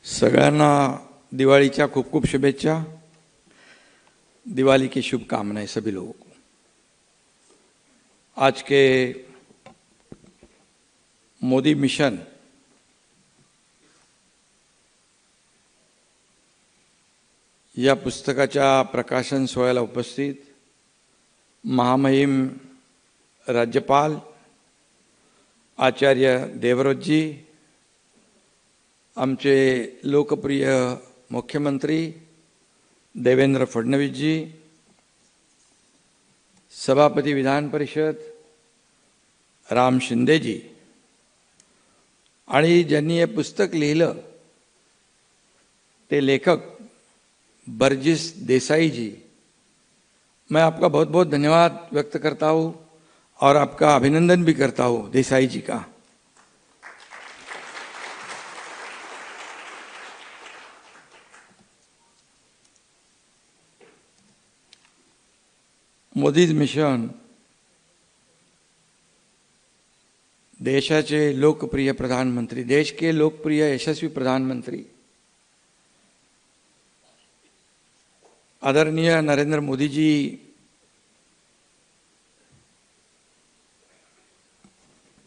सगळ्यांना दिवाळीच्या खूप खूप शुभेच्छा। दिवाली की शुभकामनाएं सभी लोगों को। आज के मोदी मिशन या पुस्तकाच्या प्रकाशन सोहळ्याला उपस्थित महामहिम राज्यपाल आचार्य देवव्रतजी, आमचे लोकप्रिय मुख्यमंत्री देवेंद्र फडणवीस जी, सभापती विधान परिषद राम शिंदे जी, आणि ज्यांनी हे पुस्तक लिहिलं ते लेखक बर्जिस देसाई जी, मैं आपका बहुत बहुत धन्यवाद व्यक्त करता हूँ और आपका अभिनंदन भी करता हूँ देसाई जी का। मोदीज मिशन देशाचे लोकप्रिय प्रधानमंत्री, देश के लोकप्रिय यशस्वी प्रधानमंत्री आदरणीय नरेंद्र मोदी जी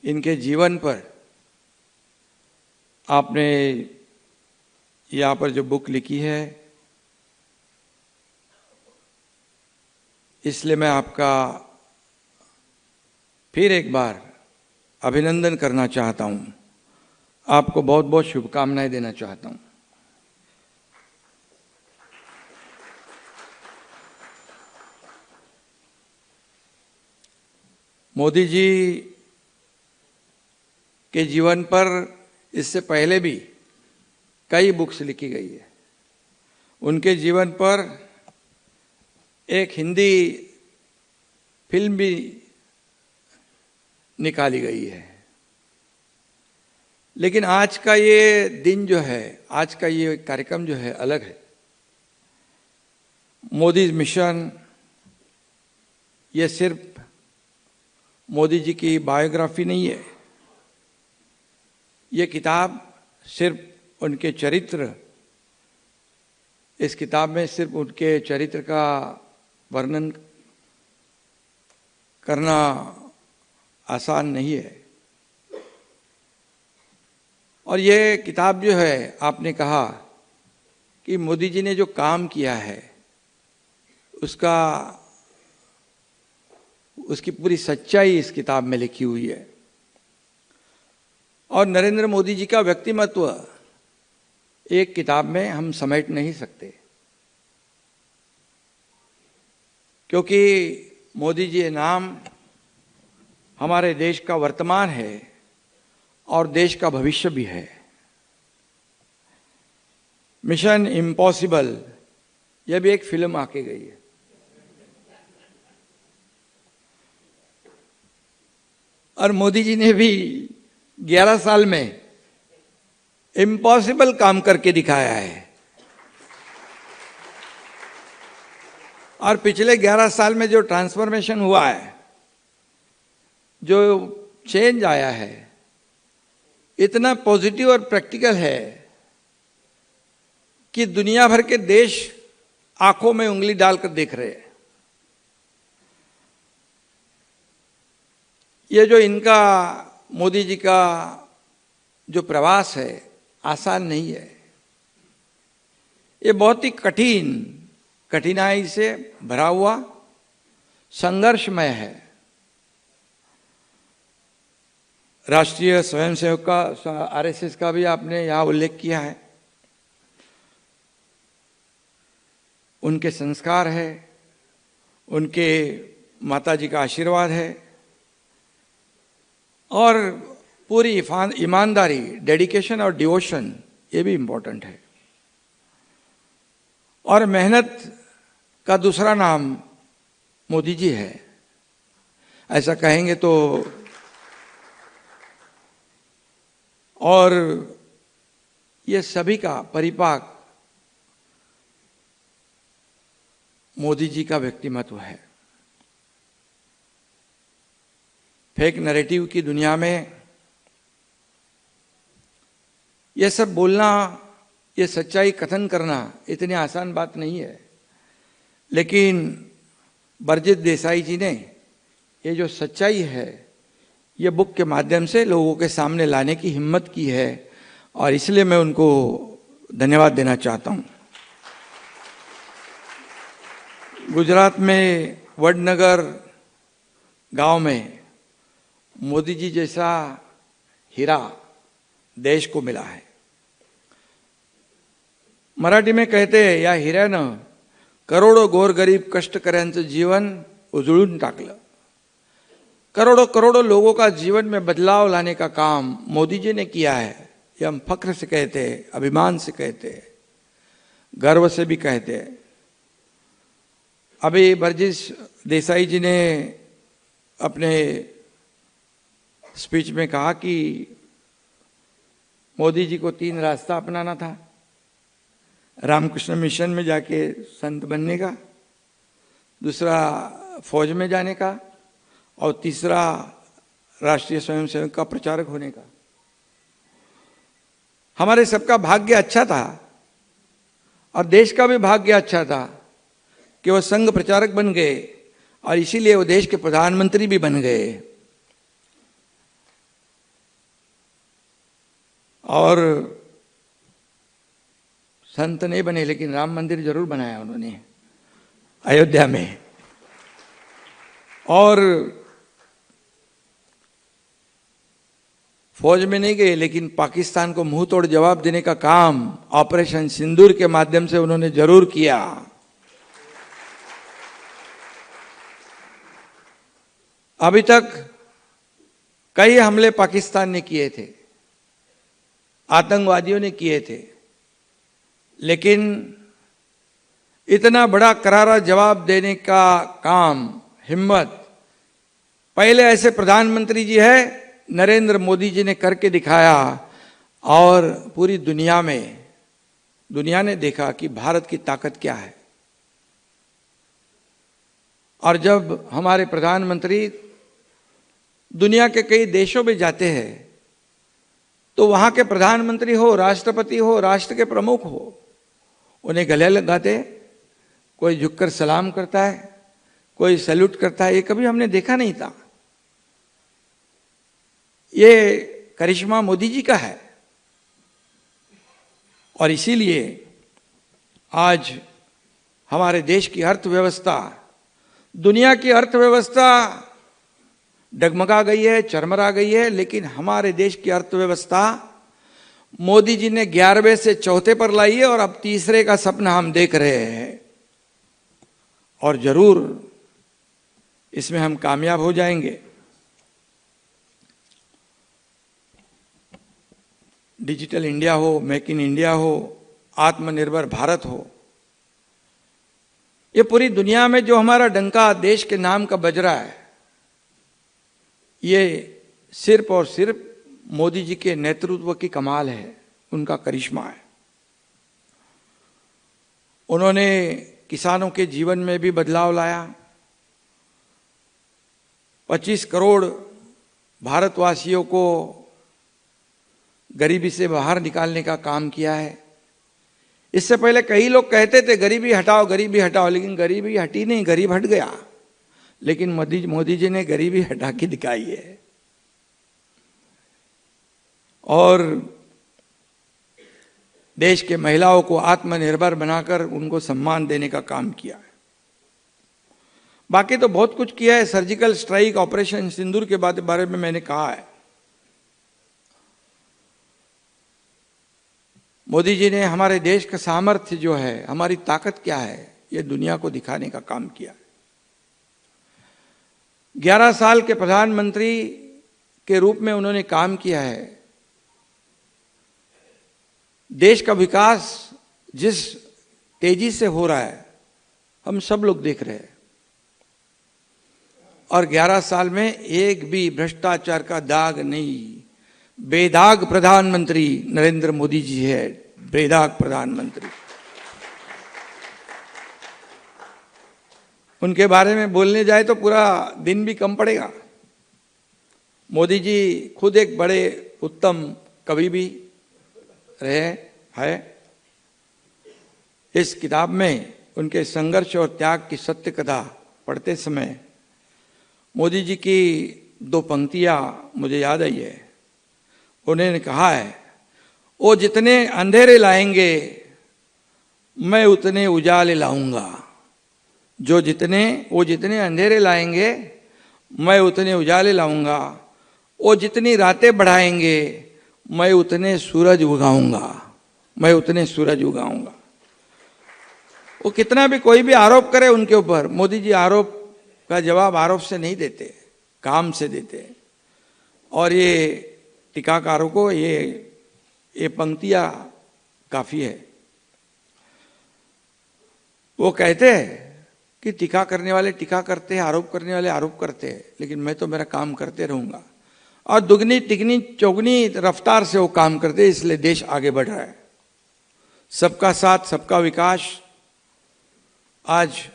इनके जीवन पर आपने यहाँ पर जो बुक लिखी है, इसलिए मैं आपका फिर एक बार अभिनंदन करना चाहता हूँ, आपको बहुत बहुत शुभकामनाएं देना चाहता हूँ। मोदी जी के जीवन पर इससे पहले भी कई बुक्स लिखी गई है। उनके जीवन पर एक हिंदी फिल्म भी निकाली गई है। लेकिन आज का ये दिन जो है, आज का ये कार्यक्रम जो है अलग है। मोदी मिशन ये सिर्फ मोदी जी की बायोग्राफी नहीं है, ये किताब सिर्फ उनके चरित्र, इस किताब में सिर्फ उनके चरित्र का वर्णन करना आसान नहीं है। और ये किताब जो है, आपने कहा कि मोदी जी ने जो काम किया है उसकी पूरी सच्चाई इस किताब में लिखी हुई है। और नरेंद्र मोदी जी का व्यक्तिमत्व एक किताब में हम समेट नहीं सकते, क्योंकि मोदी जी नाम हमारे देश का वर्तमान है और देश का भविष्य भी है। मिशन इम्पॉसिबल यह भी एक फिल्म आके गई है। और मोदी जी ने भी 11 साल में इम्पॉसिबल काम करके दिखाया है। और पिछले 11 साल में जो ट्रांसफॉर्मेशन हुआ है, जो चेंज आया है, इतना पॉजिटिव और प्रैक्टिकल है कि दुनिया भर के देश आंखों में उंगली डालकर देख रहे हैं। ये जो इनका मोदी जी का जो प्रवास है आसान नहीं है। ये बहुत ही कठिनाई से भरा हुआ संघर्षमय है। राष्ट्रीय स्वयंसेवक का आरएसएस का भी आपने यहाँ उल्लेख किया है। उनके संस्कार है, उनके माताजी का आशीर्वाद है और पूरी ईमानदारी, डेडिकेशन और डिवोशन, ये भी इम्पोर्टेंट है। और मेहनत का दूसरा नाम मोदी जी है, ऐसा कहेंगे तो। और ये सभी का परिपाक मोदी जी का व्यक्तिमत्व है। फेक नैरेटिव की दुनिया में यह सब बोलना ये सच्चाई कथन करना इतनी आसान बात नहीं है, लेकिन बरजीत देसाई जी ने ये जो सच्चाई है ये बुक के माध्यम से लोगों के सामने लाने की हिम्मत की है, और इसलिए मैं उनको धन्यवाद देना चाहता हूँ। गुजरात में वडनगर गांव में मोदी जी जैसा हीरा देश को मिला है। मराठी में कहते हैं, या हिऱ्यानं करोडो गोरगरीब कष्टकऱ्यांचं जीवन उजळून टाकलं। करोड़ों करोड़ों लोगों का जीवन में बदलाव लाने का काम मोदी जी ने किया है। ये हम फख्र से कहते हैं, अभिमान से कहते हैं, गर्व से भी कहते हैं। अभी बरजीत देसाई जी ने अपने स्पीच में कहा कि मोदी जी को 3 रास्ता अपनाना था। रामकृष्ण मिशन में जाके संत बनने का, दूसरा फौज में जाने का, और तीसरा राष्ट्रीय स्वयंसेवक का प्रचारक होने का। हमारे सबका भाग्य अच्छा था और देश का भी भाग्य अच्छा था कि वो संघ प्रचारक बन गए, और इसीलिए वो देश के प्रधानमंत्री भी बन गए। और संत नहीं बने, लेकिन राम मंदिर जरूर बनाया उन्होंने अयोध्या में। और फौज में नहीं गए, लेकिन पाकिस्तान को मुंह तोड़ जवाब देने का काम ऑपरेशन सिंदूर के माध्यम से उन्होंने जरूर किया। अभी तक कई हमले पाकिस्तान ने किए थे, आतंकवादियों ने किए थे, लेकिन इतना बड़ा करारा जवाब देने का काम, हिम्मत पहले ऐसे प्रधानमंत्री जी है नरेंद्र मोदी जी ने करके दिखाया, और पूरी दुनिया ने देखा कि भारत की ताकत क्या है। और जब हमारे प्रधानमंत्री दुनिया के कई देशों में जाते हैं तो वहां के प्रधानमंत्री हो, राष्ट्रपति हो, राष्ट्र के प्रमुख हो, उन्हें गले लगाते, कोई झुककर सलाम करता है, कोई सैल्यूट करता है। ये कभी हमने देखा नहीं था। ये करिश्मा मोदी जी का है, और इसीलिए आज हमारे देश की अर्थव्यवस्था, दुनिया की अर्थव्यवस्था डगमगा गई है, चरमरा गई है, लेकिन हमारे देश की अर्थव्यवस्था मोदी जी ने 11वें से 4थे पर लाई है, और अब तीसरे का सपना हम देख रहे हैं। और जरूर इसमें हम कामयाब हो जाएंगे। डिजिटल इंडिया हो, मेक इन इंडिया हो, आत्मनिर्भर भारत हो, ये पूरी दुनिया में जो हमारा डंका देश के नाम का बज रहा है, ये सिर्फ और सिर्फ मोदी जी के नेतृत्व की कमाल है, उनका करिश्मा है। उन्होंने किसानों के जीवन में भी बदलाव लाया। 25 करोड़ भारतवासियों को गरीबी से बाहर निकालने का काम किया है। इससे पहले कई लोग कहते थे गरीबी हटाओ, गरीबी हटाओ, लेकिन गरीबी हटी नहीं, गरीब हट गया। लेकिन मोदी जी ने गरीबी हटा के दिखाई है, और देश के महिलाओं को आत्मनिर्भर बनाकर उनको सम्मान देने का काम किया है। बाकी तो बहुत कुछ किया है। सर्जिकल स्ट्राइक, ऑपरेशन सिंदूर के बारे में मैंने कहा है। मोदी जी ने हमारे देश का सामर्थ्य जो है, हमारी ताकत क्या है, ये दुनिया को दिखाने का काम किया है। 11 साल के प्रधानमंत्री के रूप में उन्होंने काम किया है। देश का विकास जिस तेजी से हो रहा है हम सब लोग देख रहे हैं, और 11 साल में एक भी भ्रष्टाचार का दाग नहीं। बेदाग प्रधानमंत्री नरेंद्र मोदी जी है, बेदाग प्रधानमंत्री। उनके बारे में बोलने जाए तो पूरा दिन भी कम पड़ेगा। मोदी जी खुद एक बड़े उत्तम कवि भी रहे हैं, इस किताब में उनके संघर्ष और त्याग की सत्य कथा पढ़ते समय मोदी जी की दो पंक्तियां मुझे याद आई है। उन्होंने कहा है, वो जितने अंधेरे लाएंगे मैं उतने उजाले लाऊंगा। वो जितने अंधेरे लाएंगे मैं उतने उजाले लाऊंगा। वो जितनी रातें बढ़ाएंगे मैं उतने सूरज उगाऊंगा। वो कितना भी कोई भी आरोप करे उनके ऊपर, मोदी जी आरोप का जवाब आरोप से नहीं देते, काम से देते। और ये टीकाकारों को ये पंक्तियां काफी है। वो कहते हैं कि टीका करने वाले टीका करते हैं, आरोप करने वाले आरोप करते हैं, लेकिन मैं तो मेरा काम करते रहूंगा। और दुगनी तिगनी चौगनी रफ्तार से वो काम करते हैं, इसलिए देश आगे बढ़ रहा है। सबका साथ सबका विकास आज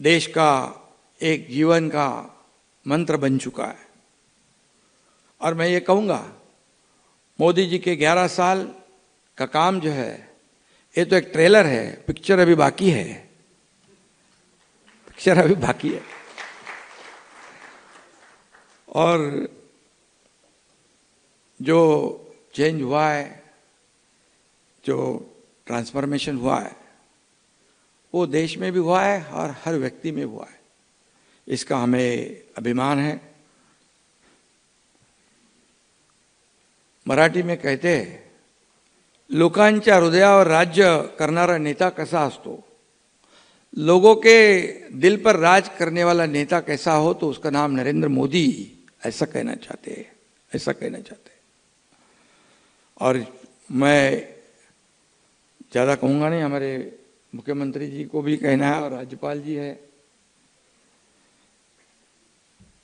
देश का एक जीवन का मंत्र बन चुका है। और मैं ये कहूंगा, मोदी जी के 11 साल का काम जो है, ये तो एक ट्रेलर है, पिक्चर अभी बाकी है। और जो चेंज हुआ है, जो ट्रांसफॉर्मेशन हुआ है, वो देश में भी हुआ है और हर व्यक्ति में हुआ है। इसका हमें अभिमान है। मराठी में कहते हैं, लोकांच्या हृदयावर राज्य करणारा नेता कसा असतो, लोगों के दिल पर राज करने वाला नेता कैसा हो, तो उसका नाम नरेंद्र मोदी, ऐसा कहना चाहते हैं। और मैं ज़्यादा कहूँगा नहीं, हमारे मुख्यमंत्री जी को भी कहना है और राज्यपाल जी है।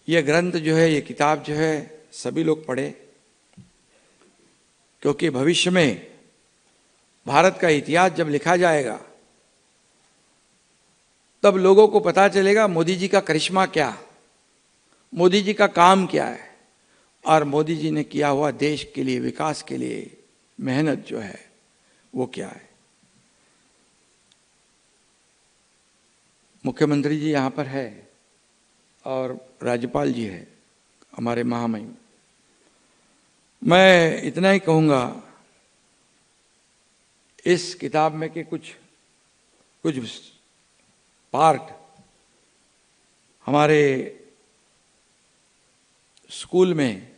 ये ग्रंथ जो है, ये किताब जो है, सभी लोग पढ़े, क्योंकि भविष्य में भारत का इतिहास जब लिखा जाएगा तब लोगों को पता चलेगा मोदी जी का करिश्मा क्या, मोदी जी का काम क्या है, और मोदी जी ने किया हुआ देश के लिए, विकास के लिए मेहनत जो है वो क्या है। मुख्यमंत्री जी यहाँ पर है और राज्यपाल जी है, हमारे महामहिम। मैं इतना ही कहूँगा, इस किताब में के कुछ पार्ट हमारे स्कूल में,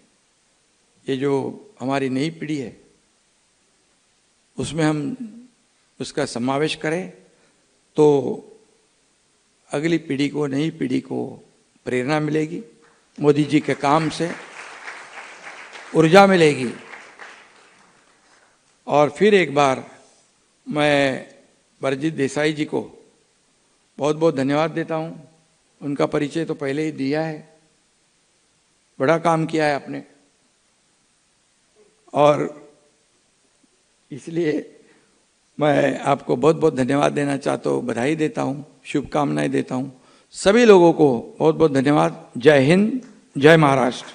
ये जो हमारी नई पीढ़ी है, उसमें हम उसका समावेश करें तो अगली पीढ़ी को, नई पीढ़ी को प्रेरणा मिलेगी, मोदी जी के काम से ऊर्जा मिलेगी। और फिर एक बार मैं बलजीत देसाई जी को बहुत बहुत धन्यवाद देता हूँ। उनका परिचय तो पहले ही दिया है, बड़ा काम किया है आपने, और इसलिए मैं आपको बहुत बहुत धन्यवाद देना चाहता हूँ, बधाई देता हूँ, शुभकामनाएं देता हूँ। सभी लोगों को बहुत बहुत धन्यवाद। जय हिंद, जय महाराष्ट्र।